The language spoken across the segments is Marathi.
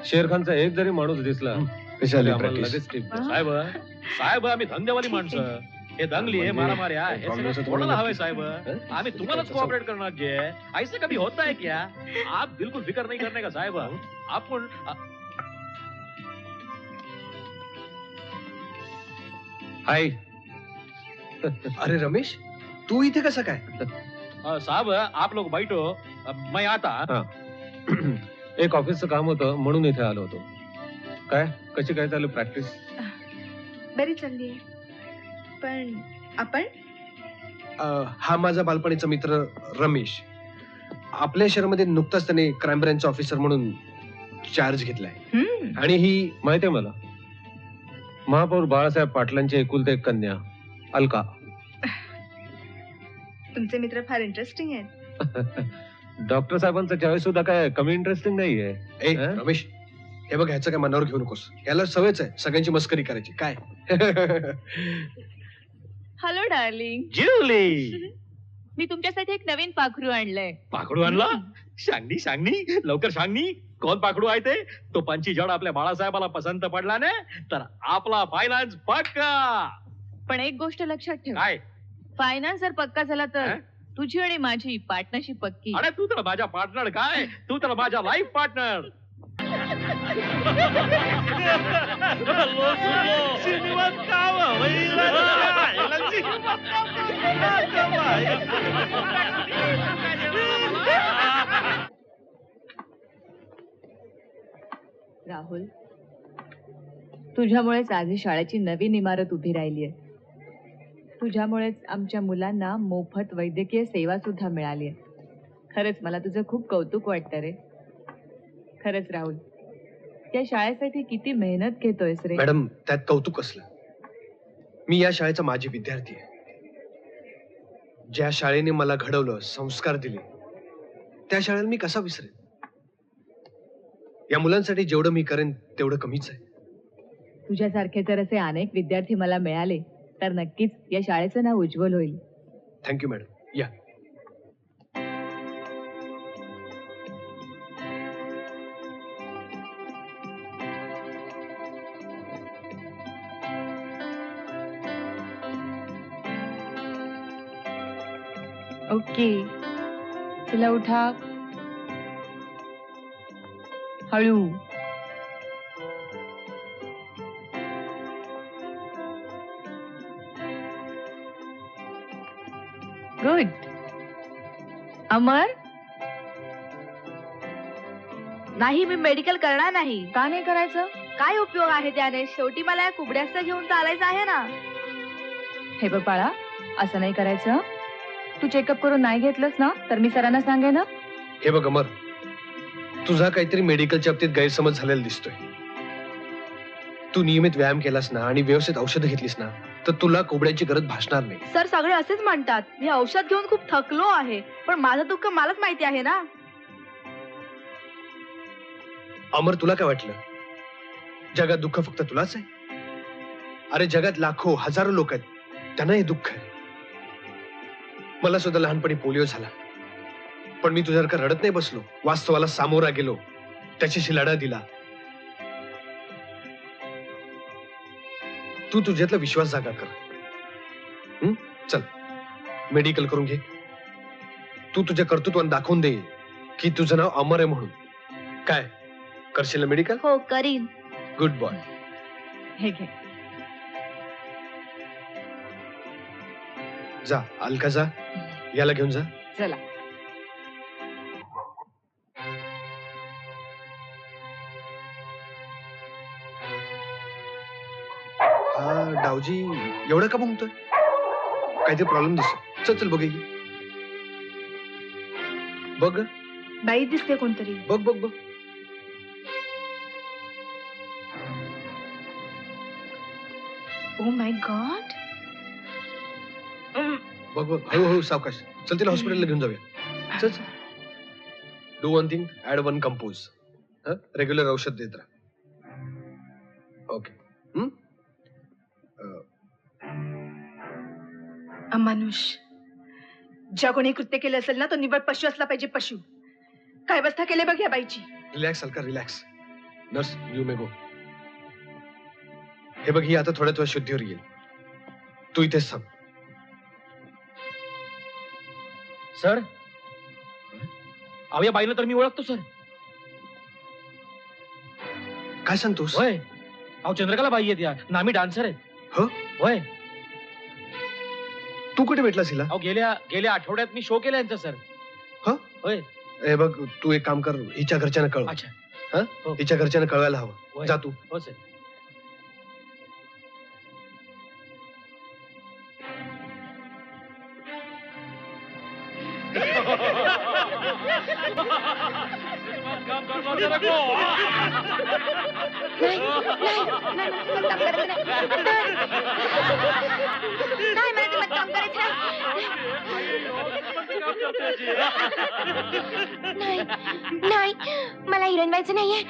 शेरखानचा एक जरी माणूस दिसला कशाला आम्हाला practice? लगेच टीप द्या. साहेब साहेब आम्ही धंदेवाली माणसं. हे दंगली आहे, मारामारी आहे, हे प्रॉब्लेम सगळं से कोणाला थोड़ा हवंय नक्की- साहेब? हैं? आम्ही तुम्हालाच कैसा- कोऑपरेट करणार जे ऐसे कभी होता है क्या? आप बिल्कुल फिक्र नहीं करने का साहेब. आपण हाय. अरे रमेश, तू इथे कसा काय? साहब आप लोग बैठो, मैं आता. हा. एक ऑफिसचं काम होतं म्हणून इथे आलो होतो. काय कशी काय चालू प्रॅक्टिस? बरी चालली पण आपण हा माझा बालपणीचा मित्र रमेश. आपल्या शहरामध्ये नुकताच त्याने क्राईम ब्रँच ऑफिसर म्हणून चार्ज घेतलाय. आणि ही माहितीये मला, महापौर बाळासाहेब पाटलांची एकुलते एक कन्या अलका. तुमचे मित्र फार इंटरेस्टिंग आहेत. डॉक्टर साहेबांचा चॉईस सुद्धा काय कमी इंटरेस्टिंग नाहीये. ए हं? रमेश, हे बघ ह्याचं काय मनावर घेऊ नकोस. याला सवयच आहे सगळ्यांची मस्करी करायची. काय हॅलो डार्लिंग, जिवली मी तुमच्यासाठी एक नवीन पाखरू आणलंय. पाखडू आणला? सांगनी सांगनी लवकर सांगनी. कोण पाखडू आहे ते? तो पंची जड आपल्या बाळासाहेबाला पसंत पडला ना तर आपला फायनान्स पक्का. पण एक गोष्ट लक्षात ठेव, काय? फायनान्स जर पक्का झाला तर हं? तुझी आणि माझी पार्टनरशिप पक्की. अरे तू तर माझ्या पार्टनर, काय तू तर माझ्या लाईफ पार्टनर. राहुल, तुझ्यामुळेच आज ही शाळेची नवीन इमारत उभी राहिली आहे. तुझ्यामुळेच आमच्या मुलांना मोफत वैद्यकीय सेवा सुद्धा मिळाली आहे. खरंच मला तुझं खूप कौतुक वाटतं रे. खरंच राहुल, त्या शाळेसाठी किती मेहनत घेतोयस रे. मॅडम, त्यात कौतुक असलं. मी या शाळेचा माजी विद्यार्थी आहे. ज्या शाळेने मला घडवलं, संस्कार दिले, त्या शाळेला मी कसा विसरेन? या मुलांसाठी जेवढं मी करेन तेवढं कमीच आहे. तुझ्यासारखे जर असे अनेक विद्यार्थी मला मिळाले तर नक्कीच या शाळेचं नाव उज्ज्वल होईल. Thank you madam. या. ओके, चला उठा. हळू. गुड. अमर, नाही, मी मेडिकल करणार नाही. का नाही करायचं? काय उपयोग आहे त्याने? शेवटी मला या कुबड्याचं घेऊन चालायचं आहे ना. हे बघ बाळा, असं नाही करायचं. तू चेकअप करून नाही घेतलंस ना तर मी सरांना सांगेन ना. हे बघ अमर, तुझा काहीतरी मेडिकलच्या बाबतीत गैरसमज झालेला दिसतोय. तू नियमित व्यायाम केलास ना आणि व्यवस्थित औषधं घेतलीस ना तर तुला कोबड्याची गरज भासणार नाही. सर, सगळे असेच म्हणतात. मी औषध घेऊन खूप थकलो आहे, पण माझं दुःख मलाच माहिती आहे ना. अमर, तुला काय वाटलं जगात दुःख फक्त तुलाच आहे? अरे जगात लाखो हजारो लोक आहेत, त्यांना हे दुःख आहे. मला सुद्धा लहानपणी पोलिओ झाला, पण मी तुझ्यासारखं रडत नाही बसलो. वास्तवाला सामोरा गेलो, त्याच्याशी लढा दिला. तू तुझ्यातला विश्वास जागा कर. चल, मेडिकल करून घे. तू तुझ्या कर्तृत्वाने दाखवून दे की तुझं नाव अमर आहे म्हणून. काय करशील ना मेडिकल? हो, करीन. Good boy. हे घे. जा अलका, जा, याला घेऊन जा. चला. हा डावजी एवढं का बघतोय? काहीतरी प्रॉब्लेम दिसतो. चल चल बघ. बघ बाई दिसते कोणतरी. बघ बघ बघ. Oh my God. बघ बघ, हळूहळू सावकाश. चल तिला हॉस्पिटलला घेऊन जाऊया. चल चल. Do one thing, add one compose. Regular औषध देत राहा. ओके. अमानुष, ज्या कोणी कृत्य केलं असेल ना तो निवड पशु असला पाहिजे. पशु. काय अवस्था केली बघ या बाईची. Relax Alka, relax. Nurse you may go. हे बघ, ही आता थोड्याच वेळ शुद्धीवर येईल. तू इथेच थांब. सर अहो या बाईला तर मी ओळखतो सर. काय सांगतोस? होय अहो चंद्रकला बाई आहेत या, नामी डान्सर आहेत. हो? होय तू कुठे भेटलास हिला? अहो गेल्या आठवड्यात मी शो केला यांचा सर. हं? होय. हे बघ, तू एक काम कर, हिच्या घरच्यांना कळव. अच्छा. हं? हो. हिच्या घरच्यांना कळवायला हवं. होय. जा तू. हो सर. नाही मला काम करायचं नाही. नाही मला काम करायचं नाही. नाही मला हिरोईन व्हायचं नाहीये.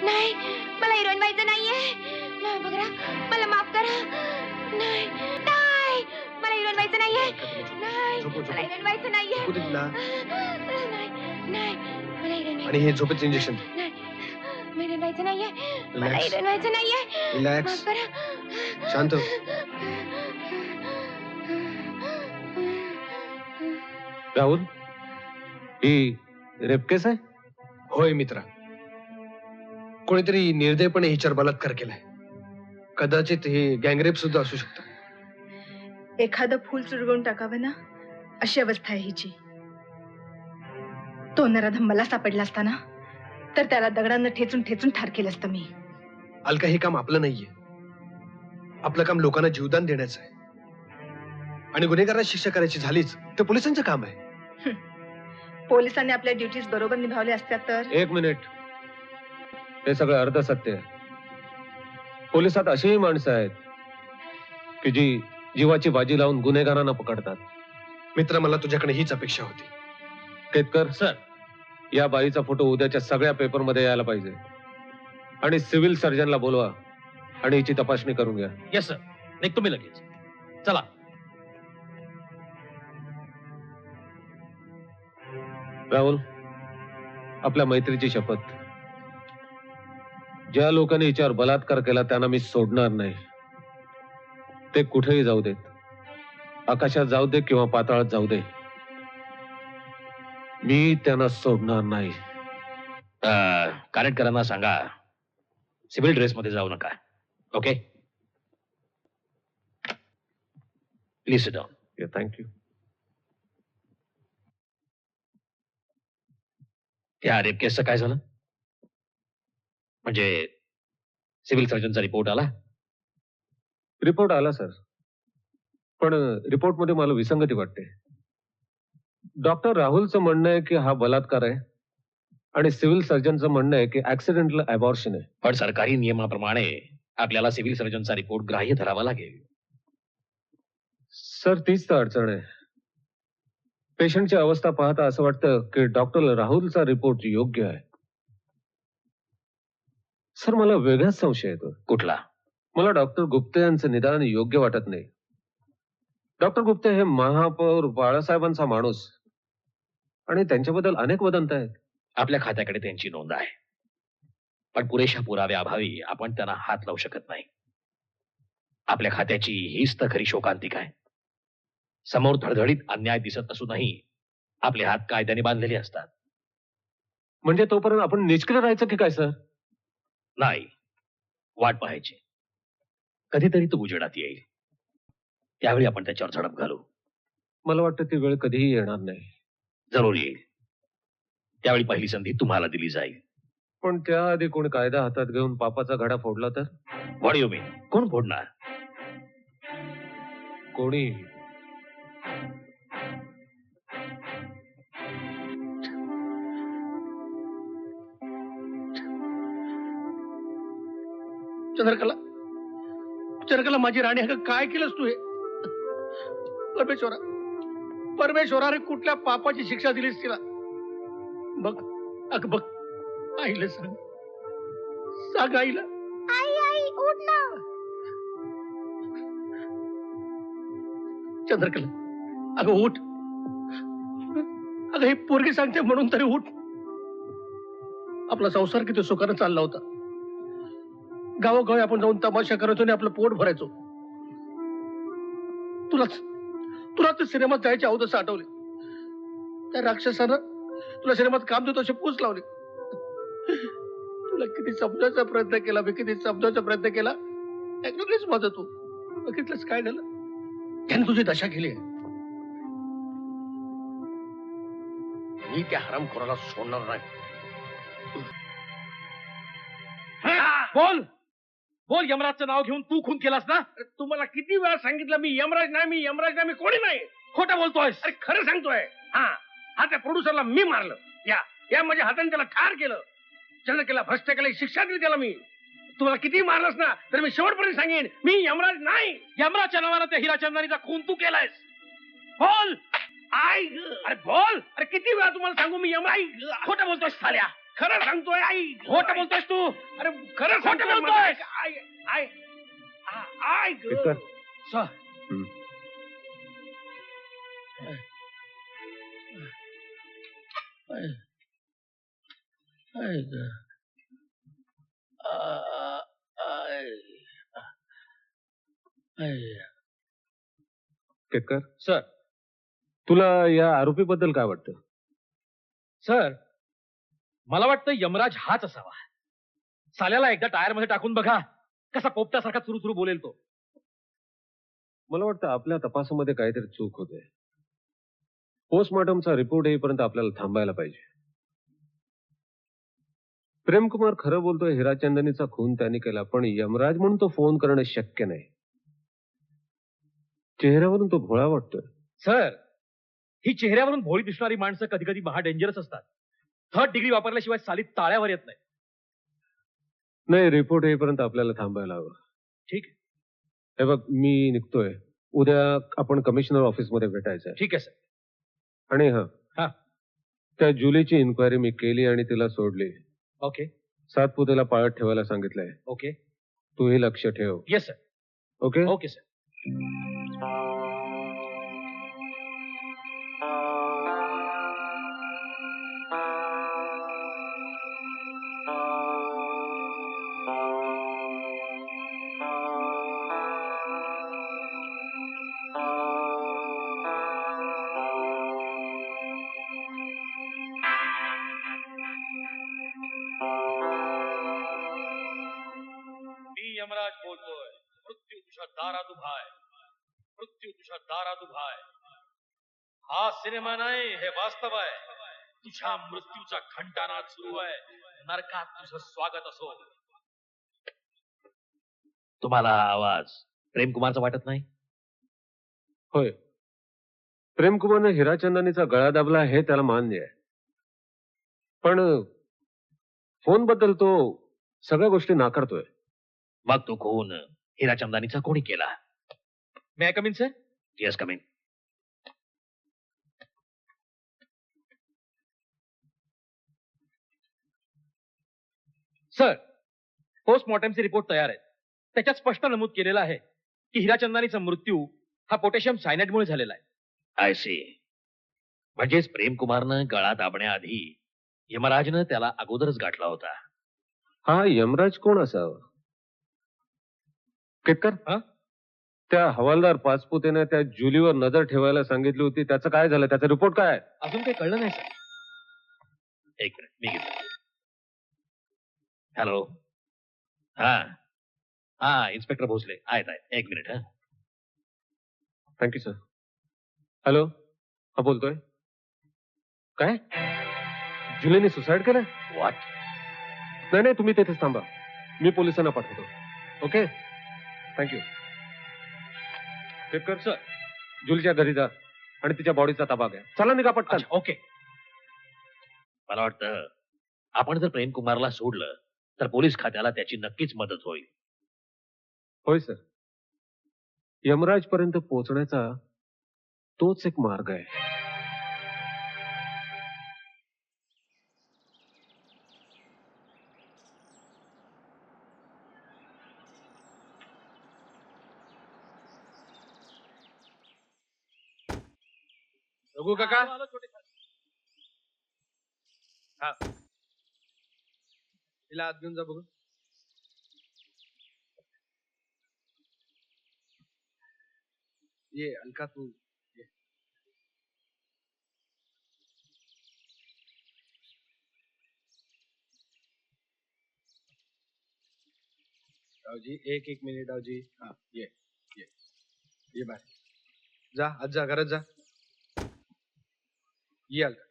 नाही मला हिरोईन व्हायचं नाहीये. नाही बघा, मला माफ करा. नाही नाही मला हिरोईन व्हायचं नाहीये. नाही मला हिरोईन व्हायचं नाहीये. कुठे तिला? नाही नाही मला हिरोईन आणि हे झोपेचं इंजेक्शन. नाही हिरोईन व्हायचं नाहीये. मला रिलॅक्स. हिरोईन व्हायचं नाहीये. रिलॅक्स. माफ करा. शांत हो. राहुल, ही रेप केस आहे? होय मित्रा, कोणीतरी निर्दयपणे हिच्यावर बलात्कार केलाय. कदाचित हे गँगरेप सुद्धा असू शकतं. एखादं फुल चुरगळून टाकावं ना, अशी अवस्था आहे हिची. तो नराधम मला सापडला असताना तर त्याला दगडांना ठेचून ठेचून ठार केलं असतं मी. अलका, हे काम आपलं नाहीये. आपलं काम लोकांना जीवदान देण्याचं आहे. आणि गुन्हेगारांना शिक्षा करायची झालीच तर पोलिसांचं काम आहे. पोलिसांनी आपल्या ड्युटीज बरोबर निभावल्या असत्या तर. एक मिनिट, हे सगळं अर्ध सत्य आहे. पोलिसात अशीही माणसं आहेत की जी जीवाची बाजी लावून गुन्हेगारांना पकडतात. मित्र, मला तुझ्याकडे हीच अपेक्षा होती. केतकर सर. या बाईचा फोटो उद्याच्या सगळ्या पेपरमध्ये यायला पाहिजे. आणि सिव्हिल सर्जनला बोलवा आणि हिची तपासणी करून घ्या. येस सर, निघतो मी लगेच. चला. राहुल, आपल्या मैत्रीची शपथ. ज्या लोकांनी हिच्यावर बलात्कार केला त्यांना मी सोडणार नाही. ते कुठेही जाऊ देत, आकाशात जाऊ दे किंवा पाताळात जाऊ दे, मी त्यांना सोडणार नाही. कार्यकर्त्यांना सांगा सिव्हिल ड्रेस मध्ये जाऊ नका. Okay please sit down. Thank you. त्या रेप केसचं काय झालं? म्हणजे सिव्हिल सर्जनचा रिपोर्ट आला? रिपोर्ट आला सर, पण रिपोर्टमध्ये मला विसंगती वाटते. डॉक्टर राहुलचं म्हणणं आहे की हा बलात्कार आहे आणि सिव्हिल सर्जनचं म्हणणं आहे की ऍक्सिडेंटल अबॉर्शन आहे. पण सरकारी नियमाप्रमाणे आपल्याला सिव्हिल सर्जनचा रिपोर्ट ग्राह्य धरावा लागेल. सर, तीच तर अडचण आहे. पेशंटची अवस्था पाहता असं वाटतं की डॉक्टर राहुलचा रिपोर्ट योग्य आहे. सर, मला वेगळाच संशय येतो. कुठला? मला डॉक्टर गुप्ते यांचं निदान योग्य वाटत नाही. डॉक्टर गुप्ते हे महापौर बाळासाहेबांचा माणूस आणि त्यांच्याबद्दल अनेक वदंत आहेत. आपल्या खात्याकडे त्यांची नोंद आहे, पण पुरेशा पुराव्याअभावी आपण त्यांना हात लावू शकत नाही. आपल्या खात्याची हीच तर खरी शोकांतिक आहे. समोर धडधडीत अन्याय दिसत असूनही आपले हात कायद्याने बांधलेले असतात. म्हणजे तोपर्यंत आपण निष्क्रिय राहायचं की काय सर? नाही, वाट पाहायची. कधीतरी तो उजेडात येईल, त्यावेळी आपण त्याच्यावर झडप घालू. मला वाटतं ती वेळ कधीही येणार नाही. जरूर येईल. त्यावेळी पहिली संधी तुम्हाला दिली जाईल. पण त्याआधी कोणी कायदा हातात घेऊन पापाचा घडा फोडला तर? व्हॉट यू मीन? कोण फोडणार? कोणी. चंद्रकला, चंद्रकला माझी राणी, अगं काय केलंस तू हे? परमेश्वरा, परमेश्वरा रे, कुठल्या पापाची शिक्षा दिलीस तिला? बघ, अग बघ, आईला सांग, सांग आईला. आई आई उठ ना. चंद्रकला, अगं उठ. अगं ही पोरगी सांगते म्हणून तरी उठ. आपला संसार किती सुखानं चालला होता. गावोगावी आपण जाऊन तमाशा करायचो आणि आपलं पोट भरायचो. तुलाच तुला ते सिनेमात जायचे आहोत असं आठवले. त्या राक्षसानं तुला सिनेमात काम देतो असे पूस लावले. तुला किती समजायचा प्रयत्न केला, मी किती समजायचा प्रयत्न केला, ऐकलंच माझं तू. बघितलंच काय झालं, त्याने तुझी दशा केली आहे. मी त्या हरामखोराला सोडणार नाही. बोल बोल, यमराजचं नाव घेऊन तू खून केलास ना? अरे तुम्हाला किती वेळा सांगितलं मी यमराज नाही, मी यमराज नाही, मी कोणी नाही. खोटं बोलतोयस. अरे खरं सांगतोय. हा त्या प्रोड्युसरला मी मारलं. या माझ्या हाताने त्याला ठार केलं, चंद्र केला, भ्रष्ट केला, शिक्षा दिली त्याला मी. तुम्हाला किती मारलंस ना तर मी शेवटपर्यंत सांगेन मी यमराज नाही. यमराजच्या नावानं त्या हिराचंदानीचा खून तू केलायस. बोल. आई ग. अरे बोल. अरे किती वेळा तुम्हाला सांगू मी यमराज. खोटं बोलतोयस साल्या. खरं सांगतोय. आई ग. खोटं बोलतोयस तू. अरे खरं खोटं सांगतोय. बोलतोयस. आई आई आई ग. केतकर, सर. आई ग. केतकर, सर. तुला या आरोपीबद्दल काय वाटतं? सर, मला वाटतं यमराज हाच असावा. साल्याला एकदा टायर मध्ये टाकून बघा, कसा पोपटासारखा चुरू चुरू बोलेल तो. मला वाटतं आपल्या तपासामध्ये काहीतरी चूक होते. पोस्टमॉर्टमचा रिपोर्ट येईपर्यंत आपल्याला थांबायला पाहिजे. प्रेमकुमार खरं बोलतोय, हिराचंदनीचा खून त्याने केला, पण यमराज म्हणून तो फोन करणं शक्य नाही. चेहऱ्यावरून तो भोळा वाटतोय. सर, ही चेहऱ्यावरून भोळी दिसणारी माणसं कधी कधी महा डेंजरस असतात. 3rd डिग्री वापरल्याशिवाय साली ताळ्यावर येत नाही. नाही, रिपोर्ट येईपर्यंत आपल्याला थांबायला हवं. ठीक आहे. हे बघ, मी निघतोय. उद्या आपण कमिशनर ऑफिसमध्ये भेटायचं. ठीक आहे सर. आणि हा. त्या जुलीची इन्क्वायरी मी केली आणि तिला सोडली. ओके. सातपुतेला पाळत ठेवायला सांगितलंय. ओके. तूही लक्ष ठेव. Yes sir. Okay. Okay sir. Yamraj बोलतोय. मृत्यू तुझ्या दारात उभाय. मृत्यू तुझ्या दारात उभाय. हा सिनेमा नाही, हे वास्तव आहे. तुझ्या मृत्यूचा घंटानाद सुरू आहे. नरकात तुझं स्वागत असो. तुम्हाला हा आवाज प्रेमकुमारचा वाटत नाही? होय, प्रेमकुमारने हिराचंदनीचा गळा दाबला हे त्याला मान्य आहे. पण फोन बद्दल तो सगळ्या गोष्टी नाकारतोय. मग तो खून हिराचंदानीचा कोणी केला? May I come in sir? Yes, come in. Sir, पोस्टमॉर्टमचे रिपोर्ट तयार आहेत. त्याच्यात स्पष्ट नमूद केलेलं आहे की हिराचंदानीचा मृत्यू हा पोटॅशियम सायनाइडमुळे झालेला आहे. I see. म्हणजेच प्रेमकुमारनं गळा दाबण्याआधी यमराजनं त्याला अगोदरच गाठला होता. हा यमराज कोण असावा? केतकर, त्या हवालदार पाचपुतेने त्या जुलीवर नजर ठेवायला सांगितली होती, त्याचं काय झालं? त्याचा रिपोर्ट काय आहे? अजून काही कळलं नाही सर. एक मिनिट, मी घेतो. हॅलो. हा हा, इन्स्पेक्टर भोसले आहेत आहेत. एक मिनिट. हा. Thank you sir. हॅलो, हा बोलतोय. काय? जुलीने सुसाईड केलं? व्हॉट? नाही नाही, तुम्ही तिथेच थांबा, मी पोलिसांना पाठवतो. Okay, thank you. केतकर सर, जुलीच्या घरी जा आणि तिच्या बॉडीचा ताबा घ्या. चला निघा पटकन. अच्छा, ओके. मला वाटतं आपण जर प्रेमकुमारला सोडलं तर पोलीस खात्याला त्याची नक्कीच मदत होईल. होय सर, यमराज पर्यंत पोहोचण्याचा तोच एक मार्ग आहे. रघु काका. तिला आत घेऊन जा बघू. ये अलका तू ये. रावजी एक मिनिट रावजी. हा ये बाहेर जा, आज जा, घरात जा. ये अलका.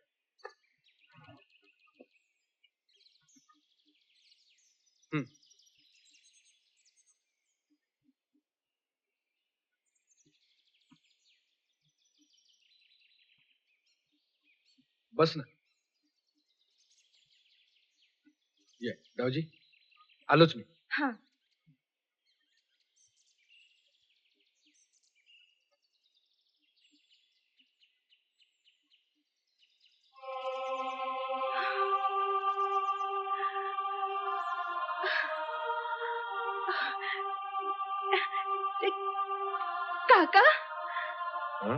बस ना. ये रावजी आलोच मी. हा. काका हं?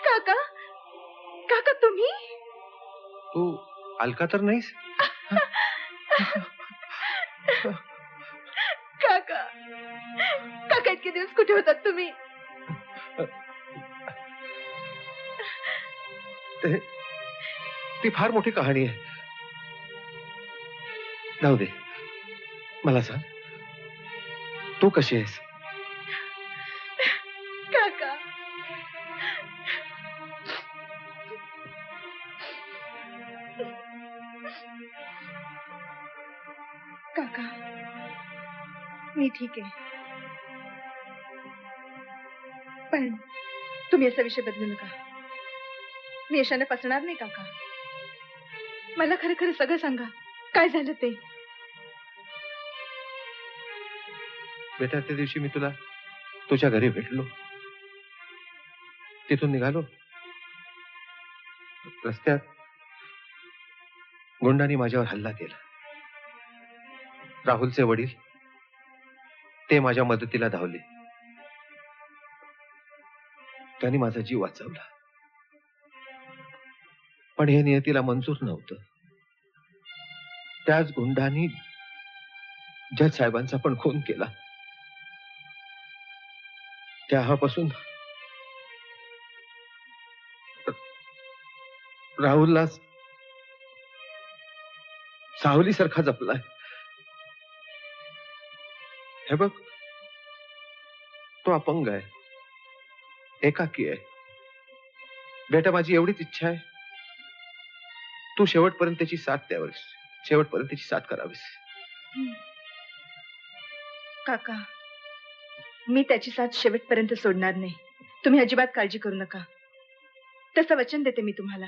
काका काका तुम्ही तू अलका तर नाहीस? काका काका इतके दिवस कुठे होतात तुम्ही? ती फार मोठी कहाणी आहे. जाऊ दे, मला सांग, तू कशी आहेस? काका काका मी ठीक आहे, पण तुम्ही असा विषय बदलू नका. मी यशाने फसणार नाही काका. मला खरं खरं सगळं सांगा, काय झालं ते. बेटा, त्या दिवशी मी तुला तुझ्या घरी भेटलो, तिथून निघालो, रस्त्यात गुंडांनी माझ्यावर हल्ला केला. राहुलचे वडील ते माझ्या मदतीला धावले. त्यांनी माझा जीव वाचवला, पण हे नियतीला मंजूर नव्हतं. त्याच गुंडांनी जज साहेबांचा पण खून केला. तेव्हापासून राहुलला सावलीसारखा जपलाय. हे बघ, तो अपंग आहे, एकाकी आहे. बेटा, माझी एवढीच इच्छा आहे, तू शेवटपर्यंत त्याची साथ द्यावीस, शेवटपर्यंत त्याची साथ करावीस. काका, मी त्याची साथ शेवटपर्यंत सोडणार नाही. तुम्ही अजिबात काळजी करू नका. तसं वचन देते मी तुम्हाला.